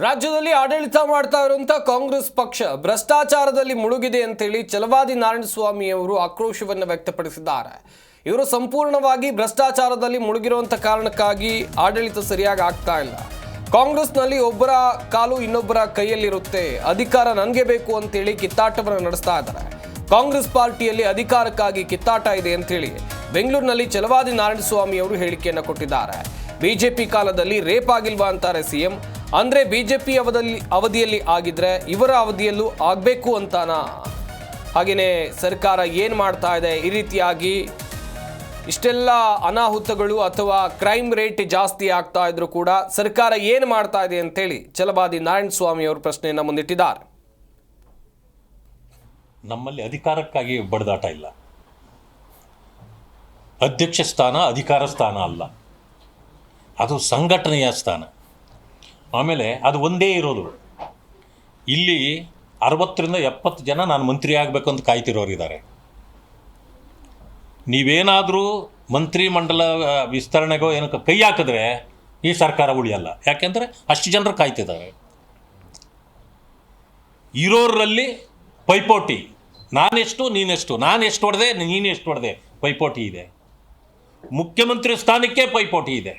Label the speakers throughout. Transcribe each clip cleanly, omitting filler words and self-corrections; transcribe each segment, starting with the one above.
Speaker 1: ರಾಜ್ಯದಲ್ಲಿ ಆಡಳಿತ ಮಾಡ್ತಾ ಇರುವಂತ ಕಾಂಗ್ರೆಸ್ ಪಕ್ಷ ಭ್ರಷ್ಟಾಚಾರದಲ್ಲಿ ಮುಳುಗಿದೆ ಅಂತೇಳಿ ಛಲವಾದಿ ನಾರಾಯಣಸ್ವಾಮಿ ಅವರು ಆಕ್ರೋಶವನ್ನು ವ್ಯಕ್ತಪಡಿಸಿದ್ದಾರೆ. ಇವರು ಸಂಪೂರ್ಣವಾಗಿ ಭ್ರಷ್ಟಾಚಾರದಲ್ಲಿ ಮುಳುಗಿರುವಂತ ಕಾರಣಕ್ಕಾಗಿ ಆಡಳಿತ ಸರಿಯಾಗಿ ಆಗ್ತಾ ಇಲ್ಲ. ಕಾಂಗ್ರೆಸ್ನಲ್ಲಿ ಒಬ್ಬರ ಕಾಲು ಇನ್ನೊಬ್ಬರ ಕೈಯಲ್ಲಿರುತ್ತೆ, ಅಧಿಕಾರ ನನಗೆ ಬೇಕು ಅಂತೇಳಿ ಕಿತ್ತಾಟವನ್ನು ನಡೆಸ್ತಾ ಇದ್ದಾರೆ. ಕಾಂಗ್ರೆಸ್ ಪಾರ್ಟಿಯಲ್ಲಿ ಅಧಿಕಾರಕ್ಕಾಗಿ ಕಿತ್ತಾಟ ಇದೆ ಅಂತೇಳಿ ಬೆಂಗಳೂರಿನಲ್ಲಿ ಛಲವಾದಿ ನಾರಾಯಣಸ್ವಾಮಿ ಅವರು ಹೇಳಿಕೆಯನ್ನು ಕೊಟ್ಟಿದ್ದಾರೆ. ಬಿಜೆಪಿ ಕಾಲದಲ್ಲಿ ರೇಪ್ ಆಗಿಲ್ವಾ ಅಂತಾರೆ ಸಿಎಂ. ಅಂದ್ರೆ ಬಿಜೆಪಿ ಅವಧಿಯಲ್ಲಿ ಆಗಿದ್ರೆ ಇವರ ಅವಧಿಯಲ್ಲೂ ಆಗಬೇಕು ಅಂತಾನ? ಹಾಗೆಯೇ ಸರ್ಕಾರ ಏನು ಮಾಡ್ತಾ ಇದೆ? ಈ ರೀತಿಯಾಗಿ ಇಷ್ಟೆಲ್ಲ ಅನಾಹುತಗಳು ಅಥವಾ ಕ್ರೈಮ್ ರೇಟ್ ಜಾಸ್ತಿ ಆಗ್ತಾ ಇದ್ರು ಕೂಡ ಸರ್ಕಾರ ಏನು ಮಾಡ್ತಾ ಇದೆ ಅಂತೇಳಿ ಛಲವಾದಿ ನಾರಾಯಣಸ್ವಾಮಿ ಅವರು ಪ್ರಶ್ನೆಯನ್ನು ಮುಂದಿಟ್ಟಿದ್ದಾರೆ.
Speaker 2: ನಮ್ಮಲ್ಲಿ ಅಧಿಕಾರಕ್ಕಾಗಿ ಬಡದಾಟ ಇಲ್ಲ. ಅಧ್ಯಕ್ಷ ಸ್ಥಾನ ಅಧಿಕಾರ ಸ್ಥಾನ ಅಲ್ಲ, ಅದು ಸಂಘಟನೆಯ ಸ್ಥಾನ. ಆಮೇಲೆ ಅದು ಒಂದೇ ಇರೋದು. ಇಲ್ಲಿ 60ರಿಂದ 70 ಜನ ನಾನು ಮಂತ್ರಿ ಆಗಬೇಕು ಅಂತ ಕಾಯ್ತಿರೋರಿದ್ದಾರೆ. ನೀವೇನಾದರೂ ಮಂತ್ರಿಮಂಡಲ ವಿಸ್ತರಣೆಗೋ ಏನಕ್ಕೆ ಕೈ ಹಾಕಿದ್ರೆ ಈ ಸರ್ಕಾರ ಉಳಿಯಲ್ಲ. ಯಾಕೆಂದರೆ ಅಷ್ಟು ಜನರು ಕಾಯ್ತಿದ್ದಾರೆ. ಇರೋರಲ್ಲಿ ಪೈಪೋಟಿ, ನಾನೆಷ್ಟು ನೀನೆಷ್ಟು, ನಾನು ಎಷ್ಟು ಹೊಡೆದೆ ನೀನು ಎಷ್ಟು ಹೊಡೆದೆ ಪೈಪೋಟಿ ಇದೆ. ಮುಖ್ಯಮಂತ್ರಿ ಸ್ಥಾನಕ್ಕೆ ಪೈಪೋಟಿ ಇದೆ.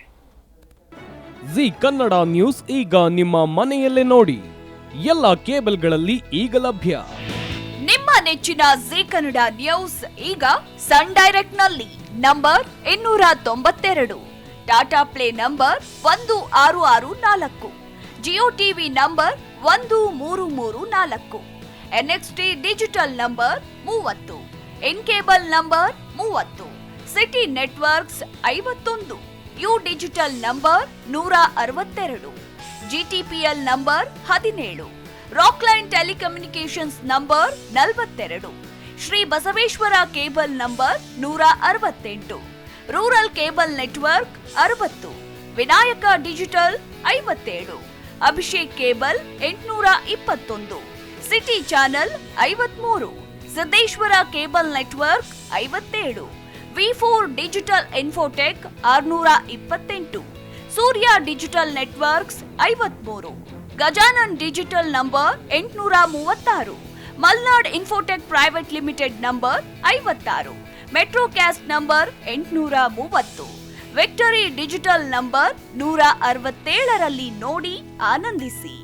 Speaker 3: ಜಿ ಕನ್ನಡ ನ್ಯೂಸ್ ಈಗ ನಿಮ್ಮ ಮನೆಯಲ್ಲೇ ನೋಡಿ. ಎಲ್ಲ ಕೇಬಲ್ಗಳಲ್ಲಿ ಈಗ ಲಭ್ಯ.
Speaker 4: ನಿಮ್ಮ ನೆಚ್ಚಿನ ಜಿ ಕನ್ನಡ ನ್ಯೂಸ್ ಈಗ ಸನ್ ಡೈರೆಕ್ಟ್ ನಲ್ಲಿ number 292, Tata play number 1664, Jio TV number 1334, NXT digital number 30, in cable number 30, city networks 51, U digital number 162, GTPL number 17, Rockline telecommunications number 42, Shri Basaveshwara cable number 168, rural cable network 60, Vinayaka digital 57, Abhishek cable 821, city channel 53, Siddeshwara cable network 57, V4 digital Infotech 628, Surya digital networks 53, Gajanan digital number 836, Malnad Infotech Private Limited number 56, Metrocast number 830, Victory Digital number 167ರಲ್ಲಿ ನೋಡಿ ಆನಂದಿಸಿ.